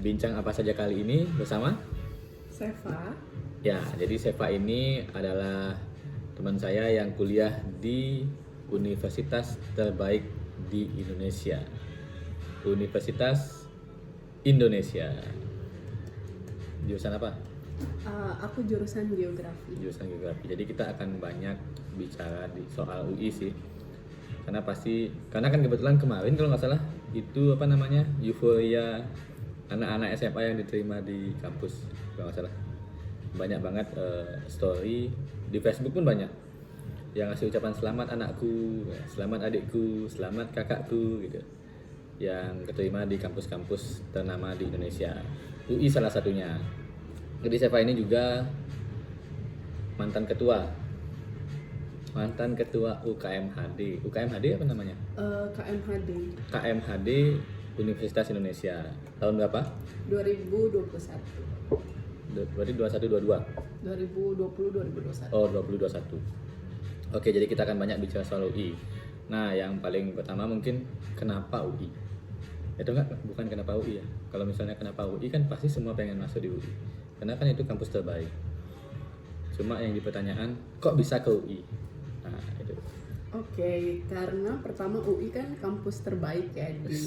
bincang apa saja kali ini bersama Seva. ya. Jadi Seva ini adalah teman saya yang kuliah di universitas terbaik di Indonesia, Universitas Indonesia. Jurusan apa? Aku jurusan geografi. Jurusan geografi. Jadi kita akan banyak bicara di soal UI sih. Karena kan kebetulan kemarin kalau nggak salah itu apa namanya, euforia anak-anak SMA yang diterima di kampus kalau nggak salah. Banyak banget story di Facebook pun banyak yang ngasih ucapan selamat anakku, selamat adikku, selamat kakakku gitu, yang keterima di kampus-kampus ternama di Indonesia. UI salah satunya. Jadi Seva ini juga mantan ketua UKMHD. UKMHD apa namanya? KMHD. KMHD Universitas Indonesia. Tahun berapa? 2021. Berarti 21 22. 2020-2021. Oh, 2021. Oke, jadi kita akan banyak bicara soal UI. Nah, yang paling pertama mungkin kenapa UI? Itu bukan kenapa UI ya. Kalau misalnya kenapa UI kan pasti semua pengen masuk di UI. Karena kan itu kampus terbaik. Cuma yang dipertanyaan, kok bisa ke UI? Nah, itu. Oke, karena pertama UI kan kampus terbaik ya di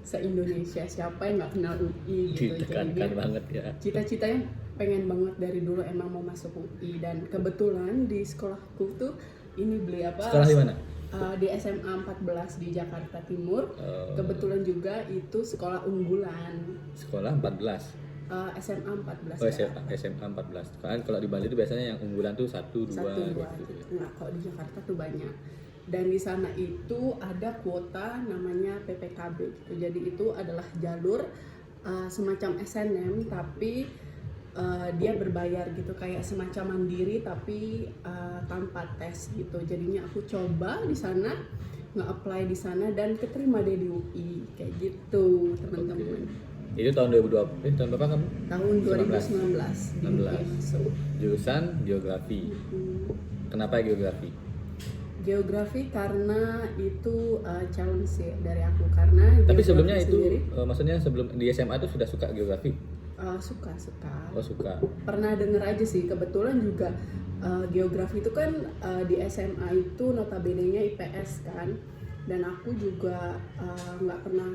se-Indonesia. Siapa yang nggak kenal UI gitu. Ditekankan banget ya. Cita-citanya pengen banget dari dulu emang mau masuk UI, dan kebetulan di sekolahku tuh ini beli apa? Sekolah di mana? Di SMA 14 di Jakarta Timur. Kebetulan juga itu sekolah unggulan. Sekolah 14. SMA 14. Oh, SMA 14. Kan kalau di Bali itu biasanya yang unggulan tuh 1 2 gitu. Nah, kalau di Jakarta tuh banyak. Dan di sana itu ada kuota namanya PPKB gitu. Jadi itu adalah jalur semacam SNM tapi dia berbayar gitu, kayak semacam mandiri tapi tanpa tes gitu. Jadinya aku coba di sana, nge-apply di sana dan keterima deh di UI kayak gitu, teman-teman. Okay. Itu tahun 2020. Tahun berapa kamu? Tahun 2019. 19. Jurusan geografi. Kenapa geografi? Geografi karena itu challenge sih dari aku, karena tapi sebelumnya itu sendiri, maksudnya sebelum di SMA tuh sudah suka geografi? suka. Oh, suka. Pernah denger aja sih, kebetulan juga geografi itu kan di SMA itu notabene-nya IPS kan, dan aku juga nggak pernah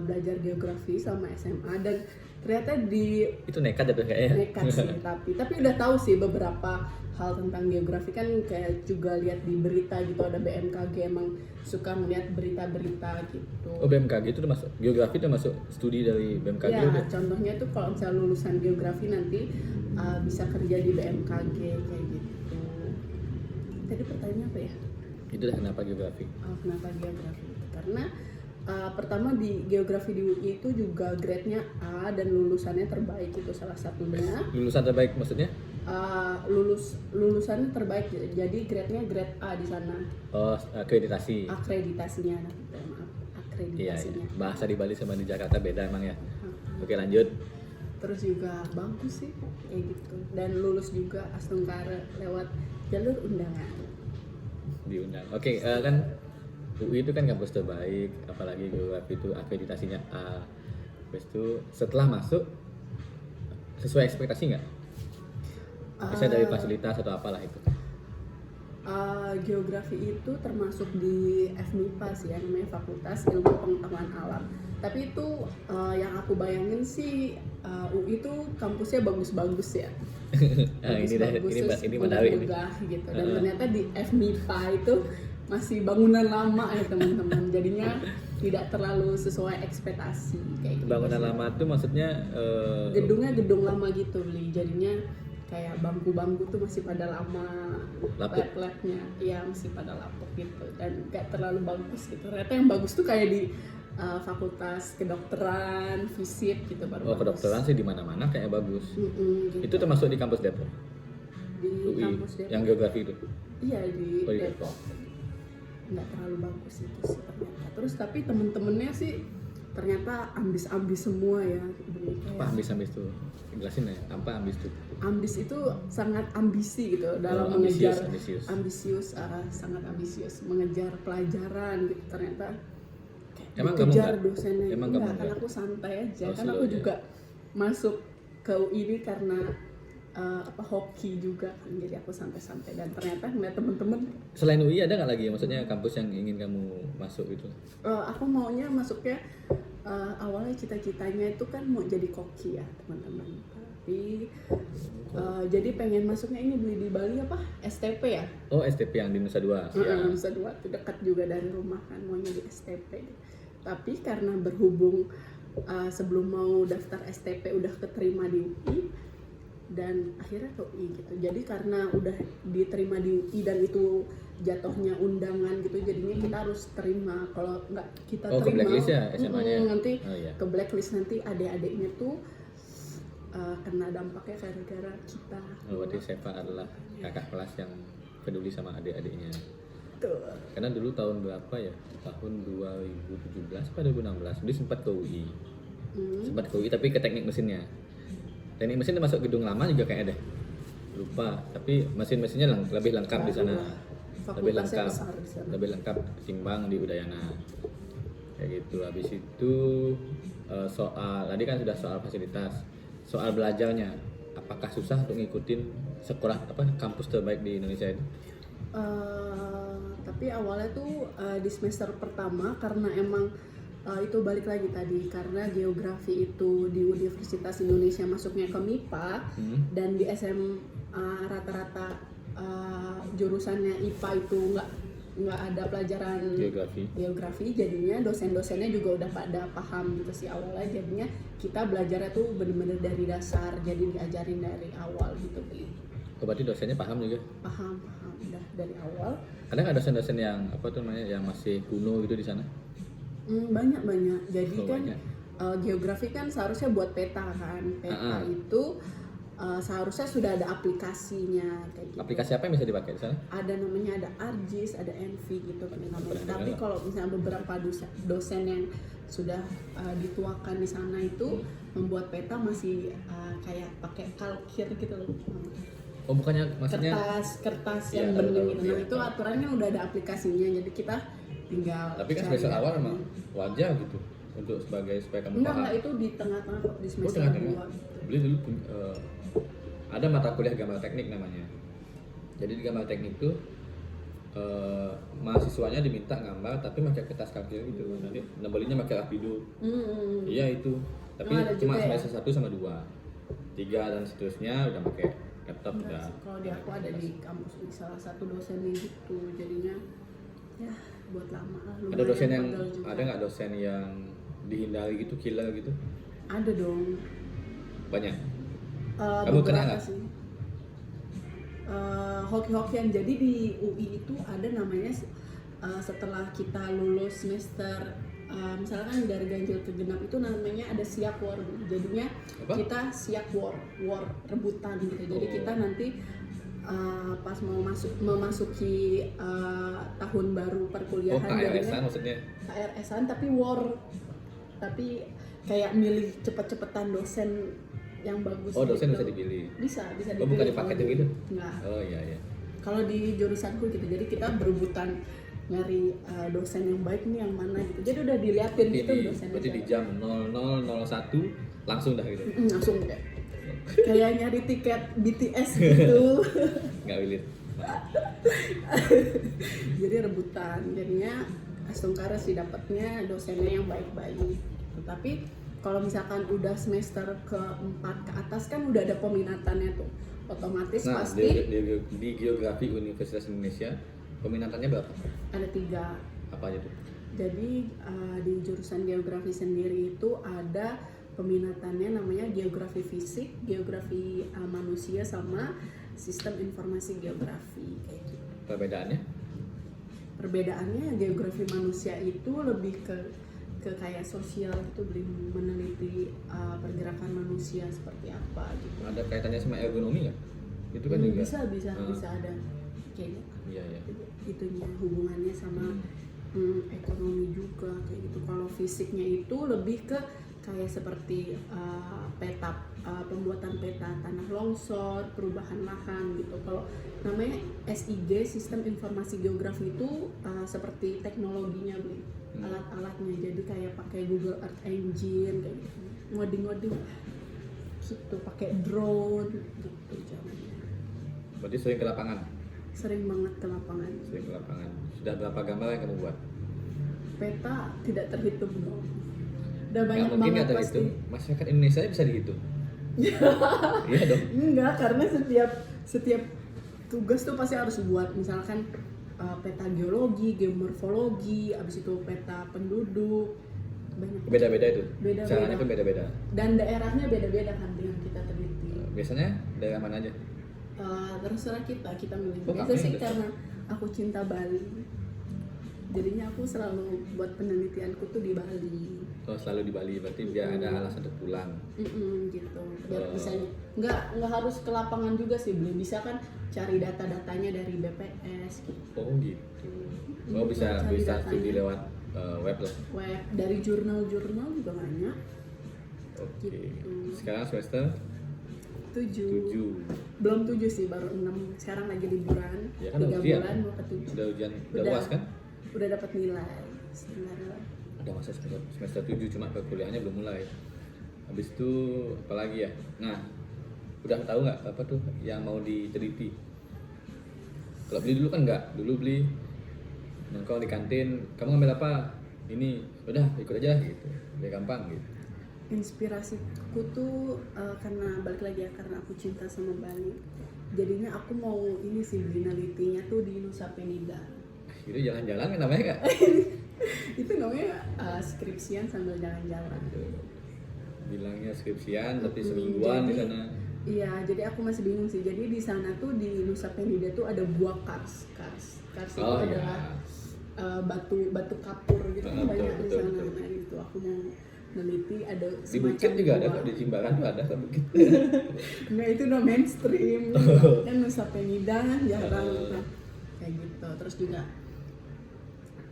belajar geografi sama SMA, dan ternyata di Itu nekat ya kayaknya. nekat sih tapi udah tahu sih beberapa hal tentang geografi, kan kayak juga lihat di berita gitu, ada BMKG, emang suka melihat berita-berita gitu. Oh, BMKG itu termasuk geografi, termasuk studi dari BMKG ya, udah? contohnya tuh kalau misalnya lulusan geografi nanti bisa kerja di BMKG kayak gitu. Tadi pertanyaannya apa ya? Itu dah kenapa geografi? Kenapa geografi? Karena pertama di geografi di UI itu juga grade-nya A dan lulusannya terbaik, itu salah satunya. Lulusan terbaik maksudnya? Lulusannya terbaik, jadi grade-nya grade A di sana. Oh, akreditasinya. Akreditasinya. Iya. Bahasa di Bali sama di Jakarta beda emang ya. Oke, lanjut. Terus juga bagus sih kayak gitu, dan lulus juga Astungkara lewat jalur undangan. Diundang. Oke, kan UI itu kan kampus terbaik, apalagi geografi itu akreditasinya A. Habis itu setelah masuk sesuai ekspektasi nggak? Misalnya dari fasilitas atau apalah itu. Geografi itu termasuk di FMIPA sih ya, namanya Fakultas Ilmu Pengetahuan Alam. Tapi itu yang aku bayangin sih UI itu kampusnya bagus-bagus ya. Ini menarik megah gitu. Dan ternyata di FMIPA itu masih bangunan lama ya teman-teman. Jadinya tidak terlalu sesuai ekspektasi kayak gitu. Bangunan lama tuh maksudnya gedungnya gedung lama gitu, beli. Jadinya kayak bangku-bangku tuh masih pada lama, lab-labnya ya masih pada lapuk gitu, dan gak terlalu bagus gitu. Ternyata yang bagus tuh kayak di fakultas kedokteran, FISIP gitu baru. Oh, kedokteran sih di mana-mana kayak bagus. Gitu. Itu termasuk di kampus Depok. Di UI, kampus Depok. yang geografi itu. Iya di Depok. Nggak terlalu bagus itu sih ternyata. Terus tapi temen-temennya sih ternyata ambis-ambis semua ya. Apa ambis-ambis tuh? Jelasin ya, apa ambis tuh? Ambis itu sangat ambisi gitu dalam mengejar sangat ambisius mengejar pelajaran gitu. Ternyata Emang kamu dikejar nggak? dosennya. Emang kamu Enggak, kan nggak? aku santai aja. Oh, Kan slow aku aja. juga masuk ke UI ini karena hoki juga kan. Jadi aku santai-santai dan ternyata ngeliat temen-temen Selain UI ada nggak lagi maksudnya kampus yang ingin kamu masuk itu? aku maunya masuknya awalnya cita-citanya itu kan mau jadi koki ya teman-teman, tapi jadi pengen masuknya ini beli di Bali apa STP ya. Oh, STP yang di Nusa Dua. Ya. Nusa Dua tuh dekat juga dari rumah kan, maunya di STP. Tapi karena berhubung sebelum mau daftar STP udah keterima di UI dan akhirnya ke UI gitu. Jadi karena udah diterima di UI dan itu jatuhnya undangan gitu, jadinya kita harus terima. Kalau nggak kita Oh, ke terima, blacklist ya SMA-nya? nanti Oh, iya. ke blacklist, nanti adik-adiknya tuh kena dampaknya gara-gara kita. Oh, berarti Seva adalah kakak kelas yang peduli sama adik-adiknya. Tuh. Karena dulu tahun berapa ya? Tahun 2017 atau 2016 dia sempat ke UI. Sempat ke UI tapi ke teknik mesinnya. Teknik mesin termasuk gedung lama juga kayaknya deh. Lupa, tapi mesin-mesinnya lebih lengkap di sana. Lebih Fakultasnya lengkap. besar di sana. Lebih lengkap ketimbang di Udayana. Kayak gitu. Habis itu soal tadi kan sudah soal fasilitas. Soal belajarnya, apakah susah untuk ngikutin sekolah kampus terbaik di Indonesia itu? Tapi awalnya tuh di semester pertama karena emang itu balik lagi tadi karena geografi itu di Universitas Indonesia masuknya ke MIPA dan di SMA rata-rata jurusannya IPA itu nggak ada pelajaran geografi, jadinya dosen-dosennya juga udah pada paham gitu sih awalnya, jadinya kita belajarnya tuh bener-bener dari dasar, jadi diajarin dari awal gitu. Oh, berarti dosennya paham juga? Paham udah dari awal. Ada nggak dosen-dosen yang yang masih kuno gitu di sana? Banyak. Jadi Oh, kan banyak. geografi kan seharusnya buat peta kan. Peta itu seharusnya sudah ada aplikasinya kayak gitu. Aplikasi apa yang bisa dipakai di sana? Ada namanya, ada ArcGIS, ada Envi gitu kan namanya. Pernah Tapi dengar. kalau misalnya beberapa dosen yang sudah dituakan di sana itu membuat peta masih kayak pakai kalkir gitu loh. Oh, bukannya maksudnya Kertas Iya, yang tahu, bening tahu, gitu. iya. Nah, itu aturannya udah ada aplikasinya. Jadi kita tinggal tapi kan cari semester awal datanya. memang wajar gitu untuk supaya kamu Enggak, paham. itu di tengah-tengah kok, di semester tengah-tengah. 2. Beli dulu ada mata kuliah gambar teknik namanya. Jadi di gambar teknik itu mahasiswanya diminta gambar tapi pakai kertas kalkil gitu. Nanti nembelinya pakai Rapido. Iya itu. Tapi Oh, ada cuma juga ya? semester 1 sama 2. 3 dan seterusnya udah pakai laptop Enggak udah. sih, kalau di aku ada di kampus di salah satu dosennya gitu, jadinya ya buat lama lah. Ada lumayan dosen yang pegel juga. ada nggak dosen yang dihindari gitu, killer gitu? Ada dong. Banyak. Kamu kena Beberapa nggak? sih. Hoki-hokian, jadi di UI itu ada namanya setelah kita lulus semester misalkan dari ganjil ke genap itu namanya ada siap war, jadinya Apa? kita siap war rebutan gitu. Jadi Oh. kita nanti pas memasuki tahun baru Oh, perkuliahan KRS-an maksudnya. KRS-an tapi war, tapi kayak milih cepet-cepetan dosen yang bagus. Oh, dosen gitu. bisa dipilih. Bisa Oh, bukan dipakai kalau gitu? Enggak. Oh iya iya. Kalau di jurusanku gitu, jadi kita berebutan nyari dosen yang baik nih yang mana gitu. Jadi udah diliatin gitu dosennya. Berarti di jam 00.01 langsung dah gitu. Langsung kayak nyari tiket BTS gitu. Nggak pilih. Jadi rebutan, jadinya Astungkara sih dapatnya dosennya yang baik-baik gitu. Tapi kalau misalkan udah semester keempat ke atas kan udah ada peminatannya tuh, otomatis Nah, pasti di geografi Universitas Indonesia peminatannya berapa? ada 3. Apa aja tuh? Jadi di jurusan geografi sendiri itu ada peminatannya namanya geografi fisik, geografi manusia, sama sistem informasi geografi kayak gitu. Perbedaannya? Perbedaannya geografi manusia itu lebih ke kayak sosial gitu, lebih meneliti pergerakan manusia seperti apa gitu. Ada kaitannya sama ergonomi nggak? Itu kan juga. Bisa ada kayaknya Iya iya. itunya hubungannya sama ekonomi juga kayak gitu. Kalau fisiknya itu lebih ke kayak seperti peta, pembuatan peta tanah longsor, perubahan lahan gitu. Kalau namanya SIG, sistem informasi geografi itu seperti teknologinya, Bu. alat-alatnya, jadi kayak pakai Google Earth Engine kayak gitu, ngoding-ngoding gitu, pakai drone gitu zamannya. Berarti sering ke lapangan. Sering banget ke lapangan. Sering ke lapangan. Sudah berapa gambar yang kamu buat? Peta tidak terhitung dong. Udah banyak Nggak mungkin banget nggak pasti. terhitung. Masyarakat Indonesia bisa dihitung. Iya dong. Enggak, karena setiap tugas tuh pasti harus buat, misalkan peta geologi, geomorfologi, abis itu peta penduduk, banyak. Beda-beda itu. Beda-beda. Caranya pun beda-beda. Dan daerahnya beda-beda kan yang kita teliti. Biasanya daerah mana aja? Terserah kita milih. Oh, Biasa kamu sih yang karena aku cinta Bali, jadinya aku selalu buat penelitianku tuh di Bali. Oh, selalu di Bali, berarti biar ada alasan untuk pulang. Gitu, biar bisa nggak harus ke lapangan juga sih, belum bisa kan cari data-datanya dari BPS gitu. Oh gitu. Oh bisa Cari bisa datanya. studi lewat web lah. Web dari jurnal-jurnal juga banyak. Oke. Gitu. Sekarang semester 7. 7. Belum 7 sih, baru 6. Sekarang lagi liburan. Ya kan 3 udah ujian. bulan mau ke 7. Udah ujian, udah UAS kan? Udah dapat nilai. Sebenarnya. Ada masa semester 7 cuma perkuliahannya belum mulai. Habis itu apa lagi ya? Nah, udah tahu nggak apa tuh yang mau diteliti? Kalau beli dulu kan nggak, dulu beli nongkrong di kantin, kamu ngambil apa? Ini, udah ikut aja gitu, biar gampang gitu. Inspirasiku tuh karena balik lagi ya, karena aku cinta sama Bali. Jadinya aku mau ini sih, binalitinya tuh di Nusa Penida. Itu jalan-jalan kan namanya nggak? Itu namanya skripsian sambil jalan-jalan. Bilangnya skripsian tapi semingguan di sana. Iya, jadi aku masih bingung sih. Jadi di sana tuh di Nusa Penida tuh ada buah kars itu Oh iya. adalah batu kapur gitu kan, Betul, banyak di betul, sana. betul. Nah itu aku mau meneliti, ada Di Bukit juga ada buah. kok, di Jimbaran tuh ada kok Bukit. Nah itu udah mainstream kan, Nusa Penida kan jarang kan. Kayak gitu. Terus juga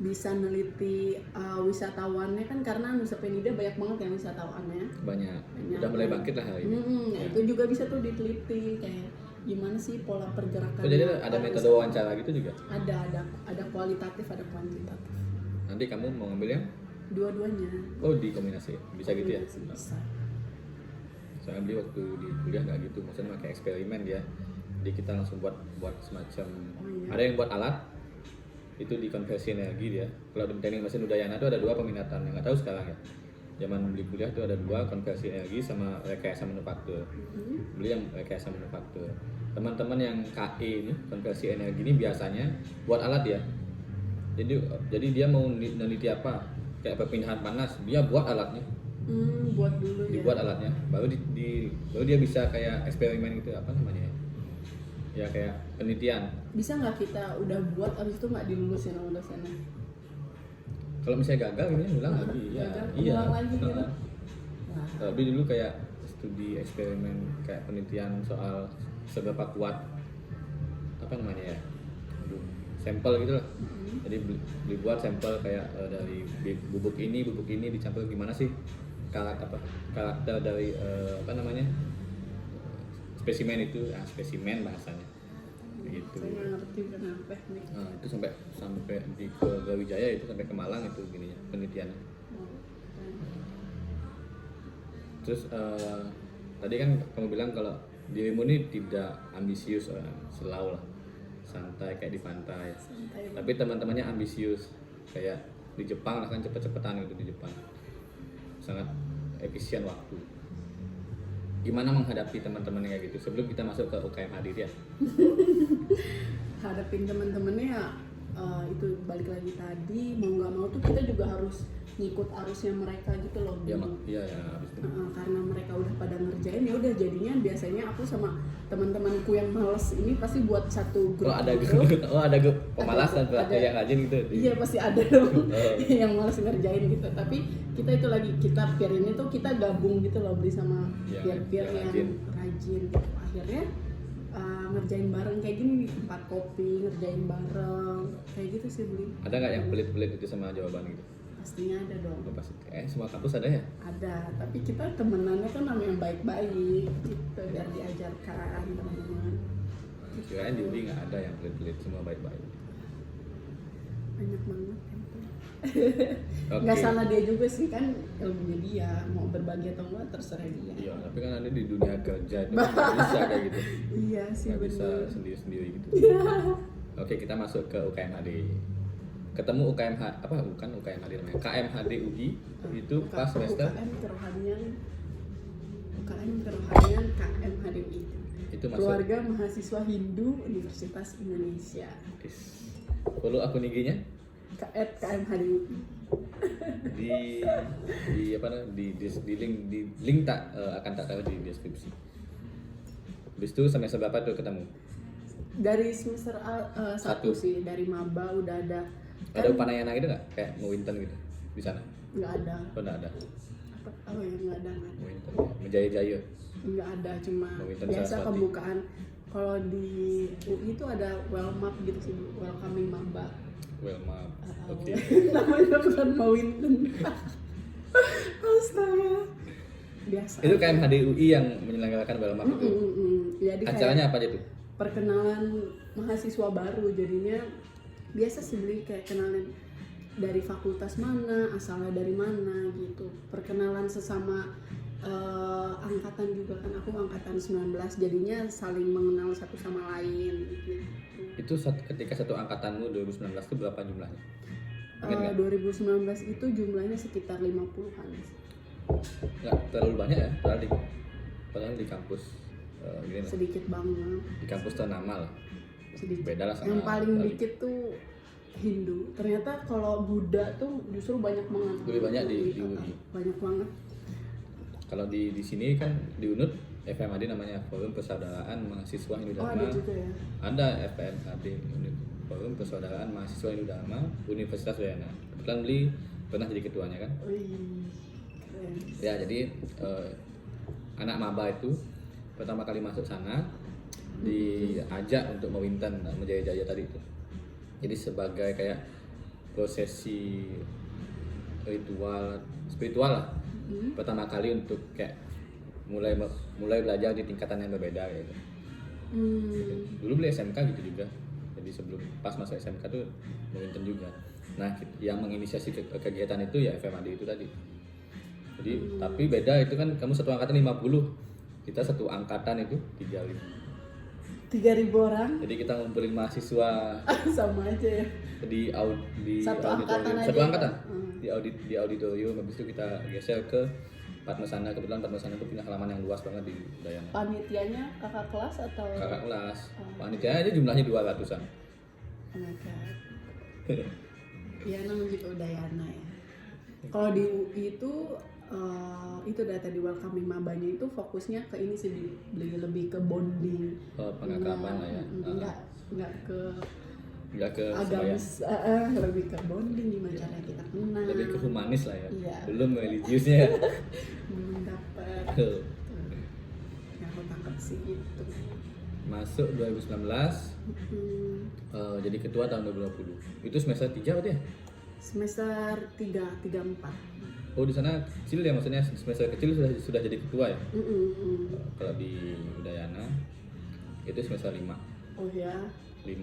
bisa neliti wisatawannya kan, karena Nusa Penida banyak banget yang wisatawannya. Banyak. Banyak. Udah mulai bangkit lah hari ini. Nah Ya. itu juga bisa tuh diteliti, kayak gimana sih pola pergerakan. Oh, jadi ada metode wawancara gitu juga. Ada kualitatif, ada kuantitatif. Nanti kamu mau ngambil yang Dua-duanya. oh dikombinasi bisa gitu ya? Bisa. Soalnya beli waktu di kuliah nggak gitu, maksudnya pakai eksperimen dia. Jadi kita langsung buat semacam iya. ada yang buat alat itu dikonversi energi dia. Kalau di teknik mesin Udayana itu ada 2 peminatan, yang nggak tahu sekarang ya. Zaman beli kuliah itu ada 2, konversi energi sama rekayasa manufaktur. Beli yang rekayasa manufaktur. Teman-teman yang KE ini konversi energi ini biasanya buat alat ya. Jadi dia mau meneliti apa? Kayak perpindahan panas, dia buat alatnya. Buat dulu ya. Dibuat alatnya, baru baru dia bisa kayak eksperimen gitu, apa namanya ya? Ya kayak penelitian. Bisa nggak kita udah buat, abis itu nggak dilulusin sama dosennya? Kalau misalnya gagal ini ulang lagi ya. Gagal, Iya. ulang lagi gitu. Heeh. Wah. Tapi dulu kayak studi eksperimen kayak penelitian soal seberapa kuat apa namanya ya? Aduh, sampel gitu lah. Jadi dibuat sampel kayak dari bubuk ini dicampur gimana sih karakter dari apa namanya spesimen itu, spesimen bahasanya gitu. Saya nggak ngerti kenapa nih. Nah, itu sampai di ke Brawijaya itu sampai ke Malang itu gininya penelitiannya. Terus tadi kan kamu bilang kalau dirimu ini tidak ambisius, slow lah, santai kayak di pantai. Santai. Tapi teman-temannya ambisius, kayak di Jepang lah kan cepet-cepetan gitu di Jepang, sangat efisien waktu. Gimana menghadapi teman-teman kayak gitu sebelum kita masuk ke UKM Hadir ya? Hadapin teman-temannya ya, itu balik lagi tadi, mau nggak mau tuh kita juga harus ngikut arusnya mereka gitu loh. Iya ya habis itu. Karena mereka udah pada ngerjain, ya udah jadinya biasanya aku sama teman-temanku yang males ini pasti buat satu grup. Ada grup pemalas dan Ada. yang rajin gitu. Iya pasti ada dong Oh. yang males ngerjain gitu. Tapi kita itu lagi, kita peer ini tuh kita gabung gitu loh, beli sama Ya, peer-peer yang yang rajin gitu. Akhirnya ngerjain bareng kayak gini di tempat kopi, ngerjain bareng kayak gitu sih beli. Ada nggak yang pelit-pelit itu sama jawaban gitu? Pastinya ada dong. Oh, pasti. Semua kampus ada ya? Ada, tapi kita temenannya kan nama yang baik-baik gitu, biar diajarkan teman-teman. Kirain di UI nggak ada yang pelit-pelit, semua baik-baik. Banyak banget. Oke. Nggak salah dia juga sih, kan ilmunya dia, mau berbagi atau enggak terserah dia. Iya, tapi kan ada di dunia kerja itu kan nggak bisa kayak gitu. Iya sih, Nggak bisa bener. sendiri-sendiri gitu. Oke, kita masuk ke UKMHD. Ketemu UKMH apa? Bukan UKMHD namanya. KMHD UI itu pas semester UKM kerohanian KMHDI, itu masuk. Keluarga Mahasiswa Hindu Universitas Indonesia. Follow akun IG-nya KMHDI. di apa namanya di link tak akan tak taruh di deskripsi. Habis itu semester berapa tuh ketemu? Dari semester Satu. 1 sih, dari maba udah ada. Ada Upanayana gitu nggak? Kayak Ngewinten gitu di sana? Nggak ada. Oh nggak ada. Oh ya, nggak ada. Ngewinten ya. Menjaya-jaya. Nggak ada, cuma Ngewinten biasa Saraswati. pembukaan. Kalau di UI itu ada welcome gitu sih, welcoming maba. Welma. Oke. Namanya bukan Mawinten. Astaga. Biasa. Itu KMHD UI yang menyelenggarakan Welma itu. Jadi kayak Acaranya apa aja tuh? perkenalan mahasiswa baru, jadinya biasa sih beli kayak kenalan dari fakultas mana, asalnya dari mana gitu. Perkenalan sesama angkatan juga kan, aku angkatan 19, jadinya saling mengenal satu sama lain gitu. Itu ketika satu angkatanmu 2019 itu berapa jumlahnya? Ingat nggak? 2019 itu jumlahnya sekitar 50-an. Nggak terlalu banyak ya, padahal di kampus gini lah. Sedikit banget. Di kampus ternama lah. Sedikit. Beda lah sama Yang paling Bali. dikit tuh Hindu. Ternyata kalau Buddha tuh justru banyak banget. Lebih banyak di UI. Banyak banget. Kalau di sini kan di UNUD FMAD namanya Forum Persaudaraan Mahasiswa Hindu Oh, Dharma. ada juga ya. Ada FMAD UNUD, Forum Persaudaraan Mahasiswa Hindu Dharma Universitas Udayana. Kebetulan beli pernah jadi ketuanya kan. Wih, keren. Ya jadi anak maba itu pertama kali masuk sana diajak untuk mewinten menjaya-jaya tadi itu. Jadi sebagai kayak prosesi ritual spiritual lah. Pertama kali untuk kayak mulai belajar di tingkatan yang berbeda gitu. Dulu beli SMK gitu juga. Jadi sebelum pas masuk SMK tuh mewinten juga. Nah, yang menginisiasi kegiatan itu ya FMAD itu tadi. Jadi tapi beda itu kan, kamu satu angkatan 50. Kita satu angkatan itu 3.000 orang. Jadi kita ngumpulin mahasiswa Sama aja ya. di Satu angkatan aja. satu angkatan. Hmm. Di auditorium, habis itu kita geser ke Padmasana. Kebetulan Padmasana itu punya halaman yang luas banget di Udayana. Panitianya kakak kelas atau? Kakak kelas. Panitia aja jumlahnya 200-an. Oh my god. Iya, namanya juga Udayana ya. Kalau di UI itu udah tadi welcoming mabanya itu fokusnya ke ini sih, beli lebih ke bonding. Pengakraban lah ya. Nggak ke Enggak ke sebaya. agamis, lebih ke bonding, gimana cara kita kenal. Lebih ke humanis lah ya. Iya. Belum religiusnya. Belum dapat. Tuh. Yang aku tangkap sih gitu. Masuk 2019 jadi ketua tahun 2020. Itu semester 3 berarti ya? Semester 3, 4. Oh, di sana kecil ya, maksudnya semester kecil sudah jadi ketua ya? Kalau di Udayana itu semester 5. Oh ya. 5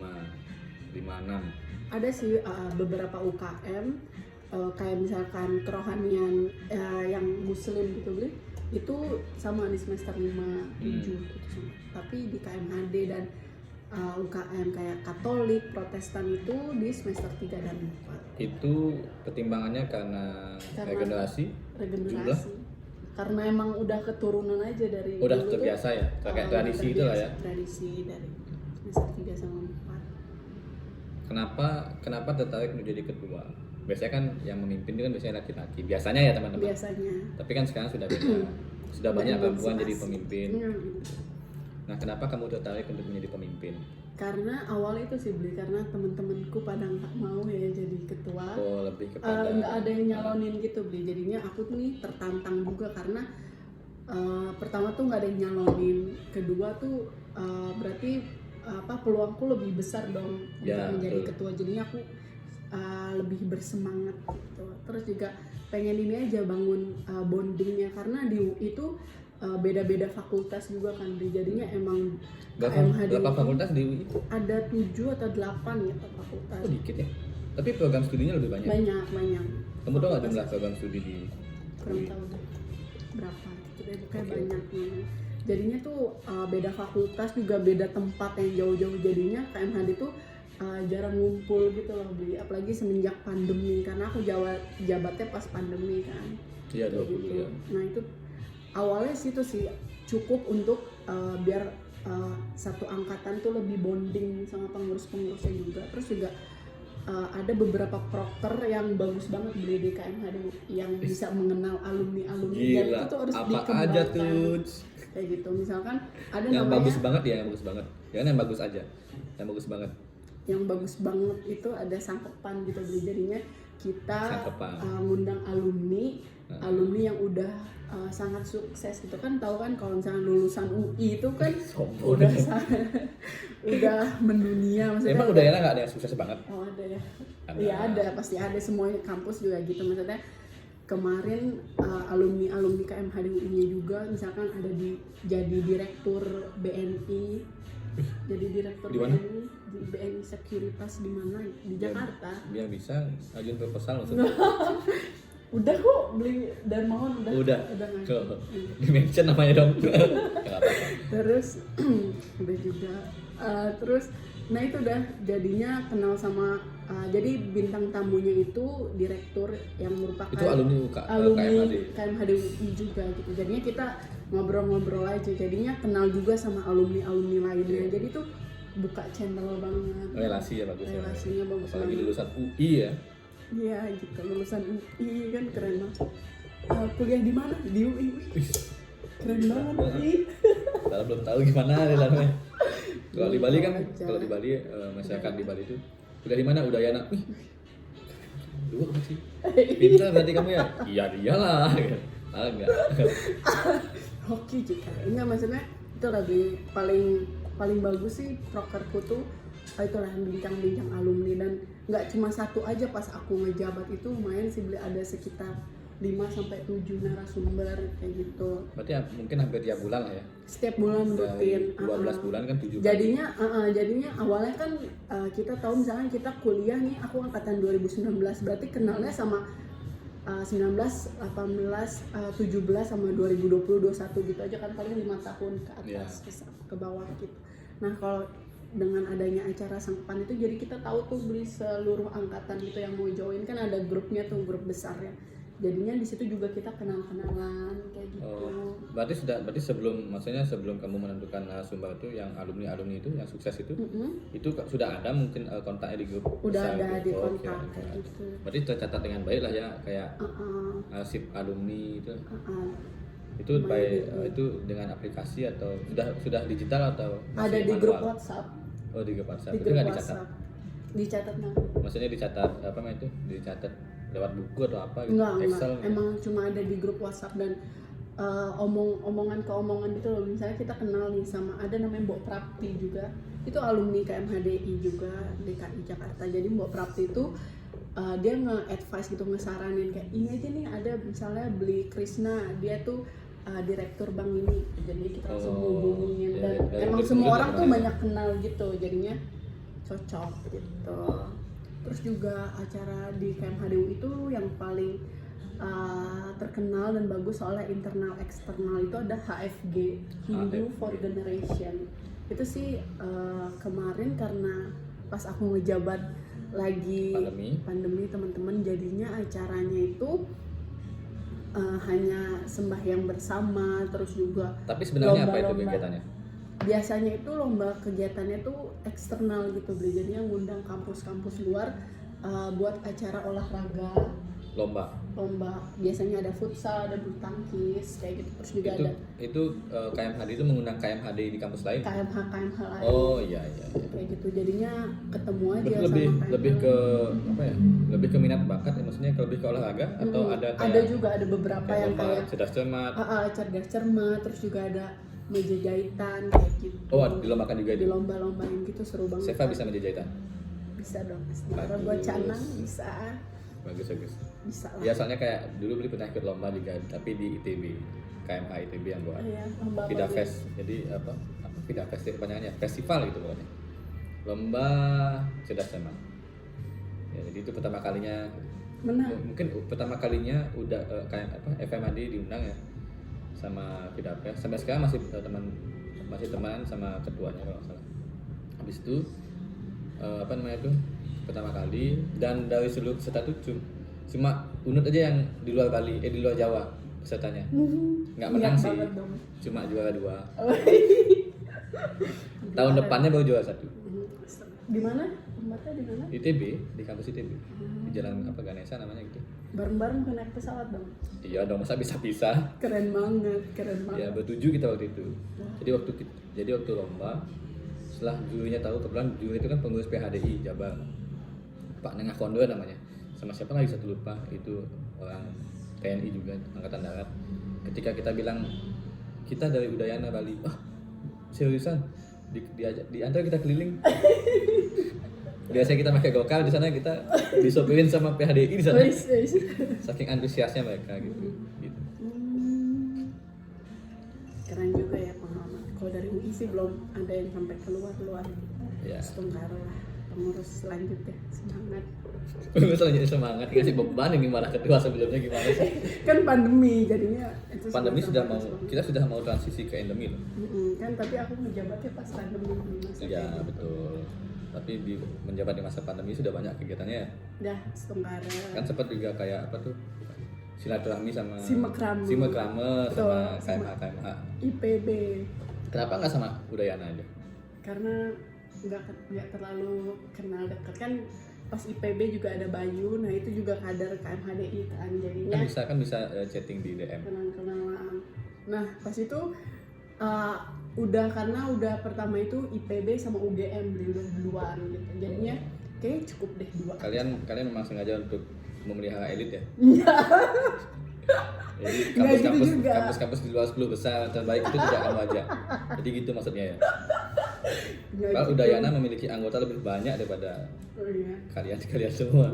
6. Ada sih beberapa UKM kayak misalkan kerohanian yang muslim gitu beli, itu sama di semester 5, 7 gitu sama. Tapi di KMHD dan UKM kayak Katolik, Protestan itu di semester 3 dan 4. Itu pertimbangannya karena regenerasi jumlah? Karena emang udah keturunan aja dari Udah dulu terbiasa ya, kayak tradisi itu lah ya. Tradisi dari semester 3 sama 4. Kenapa tertarik menjadi ketua? Biasanya kan yang memimpin itu kan biasanya laki-laki. Biasanya ya teman-teman. Biasanya. Tapi kan sekarang sudah beda. Sudah banyak perempuan jadi pemimpin. Nah, kenapa kamu tertarik untuk menjadi pemimpin? Karena awal itu sih beli, karena teman-temanku pada nggak mau ya jadi ketua. Oh, lebih kepada Nggak ada yang nyalonin gitu beli. Jadinya aku tuh nih tertantang juga karena pertama tuh nggak ada yang nyalonin, kedua tuh berarti peluangku lebih besar dong Ya, untuk menjadi betul. ketua. Jadinya aku lebih bersemangat gitu. Terus juga pengen ini aja bangun bondingnya, karena di UI itu beda-beda fakultas juga kan. Jadinya emang KMHD berapa itu fakultas di UI? ada 7 atau 8 ya fakultas. Oh, dikit ya. Tapi program studinya lebih banyak. banyak. Kamu tahu nggak jumlah program studi di Kurang tahu deh berapa gitu deh, kayak banyak. Jadinya tuh beda fakultas juga beda tempat yang jauh-jauh, jadinya KMHD tuh jarang ngumpul gitu loh Bli, apalagi semenjak pandemi karena aku jabatnya pas pandemi kan. Iya, Kayak 20 ya. Nah itu awalnya sih itu sih cukup untuk biar satu angkatan tuh lebih bonding sama pengurus-pengurusnya juga. Terus juga ada beberapa proker yang bagus banget Bli di KMHD yang bisa mengenal alumni-alumni dan Gila, itu tuh harus apa dikembangkan. aja tuh? Kayak gitu, misalkan ada Yang namanya bagus banget ya, yang bagus banget. Jangan yang bagus aja. Yang bagus banget. yang bagus banget itu ada sangkepan gitu Bli. Jadinya kita Sangkepan. ngundang alumni yang udah sangat sukses gitu kan, tahu kan kalau misalnya lulusan UI itu kan Sombong. udah mendunia maksudnya. Emang udah enak nggak ada yang sukses banget? Oh ada ya. Ada. Iya ada, pasti ada, semua kampus juga gitu. Maksudnya kemarin alumni KMHD UI-nya juga misalkan ada jadi direktur BNI, jadi direktur Di mana? BNI di BNI Sekuritas di mana di Jakarta. Biar bisa ajuin proposal maksudnya. Udah kok beli Darmawan Udah. ngajuin. Tuh. Di mention namanya dong. Ya, nggak apa-apa. Terus udah juga terus nah itu udah jadinya kenal sama jadi bintang tamunya itu direktur yang merupakan Itu alumni KMHD. KMHD UI juga gitu. Jadinya kita ngobrol-ngobrol aja, jadinya kenal juga sama alumni lainnya. Jadi tuh buka channel banget. Relasi ya bagus ya. Relasinya bagus Apalagi banget. lulusan UI ya. Iya gitu, lulusan UI kan keren banget. Kuliah di mana? Di UI. Keren banget UI. Kalau belum tahu gimana dalamnya. Kalau di Bali kan, Aja. kalau di Bali masyarakat di Bali itu udah di mana? Udayana. Ih, dua kan sih. Pintar berarti kamu ya? Iya dialah. Ah enggak. Hoki juga. Enggak, maksudnya itu lagi paling bagus sih prokerku tuh itulah bincang-bincang alumni, dan nggak cuma satu aja. Pas aku ngejabat itu lumayan sih beli, ada sekitar 5-7 narasumber kayak gitu. Berarti ya, mungkin hampir tiap bulan lah ya. Setiap bulan Dari rutin. 12 bulan kan 7 Jadinya awalnya kan kita tahu misalnya kita kuliah nih, aku angkatan 2019, berarti kenalnya sama 19, 18, 17 sama 2020, 21 gitu aja kan, paling 5 tahun ke atas ke bawah gitu. Nah kalau dengan adanya acara Sangkepan itu jadi kita tahu tuh beli seluruh angkatan itu yang mau join, kan ada grupnya tuh, grup besar ya. Jadinya di situ juga kita kenal-kenalan kayak gitu. Oh, berarti sebelum kamu menentukan narasumber itu yang alumni itu yang sukses itu itu sudah ada mungkin kontaknya di grup Udah besar ada gitu? di Oh, kontak oke. kayak gitu. Berarti tercatat dengan baik lah ya, kayak arsip alumni itu. Itu itu dengan aplikasi atau sudah digital atau masih Ada di manual? grup WhatsApp. Oh, di grup WhatsApp. Di Itu grup nggak dicatat. WhatsApp. Dicatat nggak? Maksudnya dicatat apa namanya itu? Dicatat lewat buku atau apa gitu? Enggak. Excel. Emang cuma ada di grup WhatsApp, dan omongan ke omongan gitu loh. Misalnya kita kenal nih sama ada namanya Mbok Prapti juga. Itu alumni KMHDI juga DKI Jakarta. Jadi Mbok Prapti itu dia nge-advise gitu, ngesaranin kayak ini aja nih, ada misalnya beli Krisna, dia tuh direktur bank ini. Jadi kita langsung hubungin, dan emang semua orang tuh banyak kenal gitu. Jadinya cocok gitu. Terus juga acara di KMHDU itu yang paling terkenal dan bagus soalnya internal eksternal itu ada HFG, Hindu for Generation. Itu sih kemarin karena pas aku ngejabat lagi pandemi teman-teman, jadinya acaranya itu hanya sembahyang bersama, terus juga tapi sebenarnya apa itu lomba-lomba. kegiatannya? Biasanya itu lomba kegiatannya tuh eksternal gitu, belajarnya ngundang kampus-kampus luar buat acara olahraga. Lomba Biasanya ada futsal, ada bulu tangkis kayak gitu. Terus juga ada itu KMHD itu mengundang KMHD di kampus lain. KMH lain. Oh iya. Kayak gitu, jadinya ketemu aja lebih sama lebih ke apa ya? Lebih ke minat bakat ya, maksudnya lebih ke olahraga atau ada kayak ada juga ada beberapa yang lomba kayak cerdas cermat. cerdas cermat, terus juga ada meja jahitan kayak gitu. Oh, dilombakan juga di lomba-lombain gitu, seru banget. Seva bisa meja jahitan? Bisa dong. Kalau buat canang bisa. Bagus. Bisa lah. Ya soalnya kayak dulu beli pernah ikut lomba juga, tapi di ITB, KMH ITB yang buat Vida Fest. Jadi apa Vida Fest itu kepanjangannya festival gitu pokoknya. Lomba cerdas cermat. Ya, jadi itu pertama kalinya, Menang. mungkin pertama kalinya udah kayak apa FMAD diundang ya sama Vidapes. Sampai sekarang masih teman sama ketuanya kalau nggak salah. Habis itu apa namanya itu pertama kali, dan dari seluruh peserta tuh cuma Unut aja yang di luar Bali, di luar Jawa pesertanya. Nggak menang Niat sih, banget dong. cuma juara 2. Oh. Tahun depannya baru juara 1. Di mana? Tempatnya di mana? Di ITB, di kampus ITB. Di jalan apa Ganesha namanya gitu. Bareng-bareng ke naik pesawat dong. Iya dong, masa bisa pisah? Keren banget, keren Ya banget. bertujuh kita waktu itu. Jadi waktu lomba, setelah jurinya tahu, kebetulan juri itu kan pengurus PHDI Jabar, Pak Nengah Kondo namanya, sama siapa lagi satu lupa, itu orang TNI juga, Angkatan Darat. Ketika kita bilang kita dari Udayana Bali, seriusan diantar kita keliling. Biasanya kita pakai gokar, di sana kita disopirin sama PHDI di sana. Wis. Saking antusiasnya mereka gitu. Keren juga ya pengalaman. Kalau dari UI sih belum ada yang sampai keluar. Ya. Setengkara lah. Pengurus selanjutnya semangat. Selanjutnya semangat, ngasih beban ini malah ketua sebelumnya gimana sih? Kan pandemi jadinya. Itu Pandemi semua kita sudah mau transisi ke endemi loh. Kan tapi aku menjabatnya pas pandemi masa Iya kayak gitu. betul. Tapi menjabat di masa pandemi sudah banyak kegiatannya ya. Dah setengkara. Kan sempat juga kayak apa tuh, silaturahmi sama Simekrame. Simekrame sama Betul, KMH. IPB. Kenapa nggak sama Udayana aja? Karena nggak terlalu kenal dekat kan. Pas IPB juga ada Bayu, nah itu juga kader KMHDI kan, jadinya Kan bisa chatting di DM. kenalan. Nah pas itu karena udah pertama itu IPB sama UGM duluan gitu, jadinya kayaknya cukup deh 2. Kalian memang sengaja untuk memelihara elit ya? Jadi Nggak gitu juga. kampus-kampus di luar 10 besar terbaik itu tidak kamu aja. Jadi gitu maksudnya ya. Nggak Kalau gitu. Udayana memiliki anggota lebih banyak daripada Oh iya. kalian semua.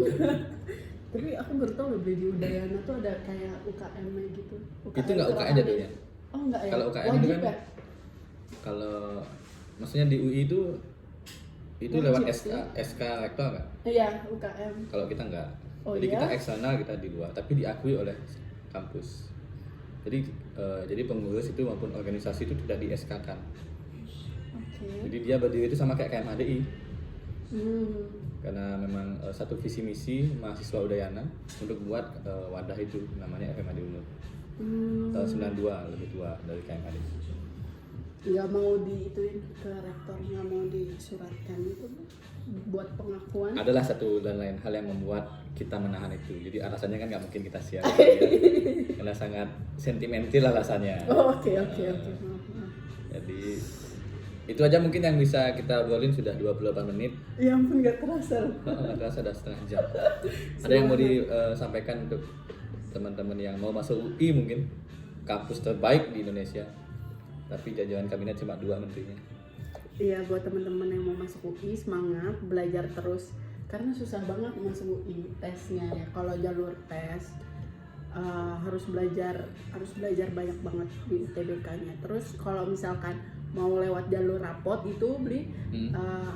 Tapi aku baru tahu loh di Udayana tuh ada kayak UKM-nya gitu. Itu nggak UKM jadinya. Oh enggak ya? Kalau UKM itu Wajib kan, ya? kalau maksudnya di UI itu Wajib lewat sih. SK rektor nggak? Iya UKM. Kalau kita nggak. Oh Jadi iya? kita eksternal, kita di luar, tapi diakui oleh kampus. Jadi pengurus itu maupun organisasi itu tidak di SK-kan. Oke. Jadi dia berdiri itu sama kayak KMHDI. Hmm. Karena memang satu visi misi mahasiswa Udayana untuk buat wadah itu namanya FMAD Unut. Tahun 92, lebih tua dari KMHD. Nggak mau diituin ke rektor, nggak mau disuratkan gitu buat pengakuan. Adalah satu dan lain hal yang membuat kita menahan itu. Jadi alasannya kan nggak mungkin kita share ya. Karena sangat sentimental alasannya. Oh, oke. Maaf. Jadi itu aja mungkin yang bisa kita obrolin, sudah 28 menit. Ya ampun nggak terasa. Nggak terasa udah setengah jam. Ada yang mau disampaikan untuk teman-teman yang mau masuk UI, mungkin kampus terbaik di Indonesia, tapi jajaran kabinet cuma 2 menterinya. Iya, buat teman-teman yang mau masuk UI semangat belajar terus karena susah banget masuk UI tesnya ya. Kalau jalur tes harus belajar banyak banget di UTBK-nya. Terus kalau misalkan mau lewat jalur rapot itu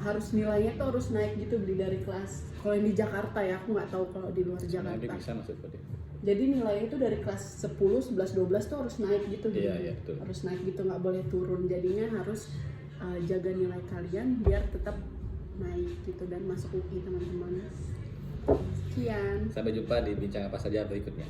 harus nilainya tuh harus naik gitu dari kelas. Kalau yang di Jakarta ya, aku nggak tahu kalau di luar Sebenarnya Jakarta. bisa masuk kode. Jadi nilainya itu dari kelas 10, 11, 12 tuh harus naik gitu. Iya, betul. Harus naik gitu, nggak boleh turun. Jadinya harus jaga nilai kalian biar tetap naik gitu dan masuk UI teman-teman. Sekian. Sampai jumpa di bincang apa saja berikutnya.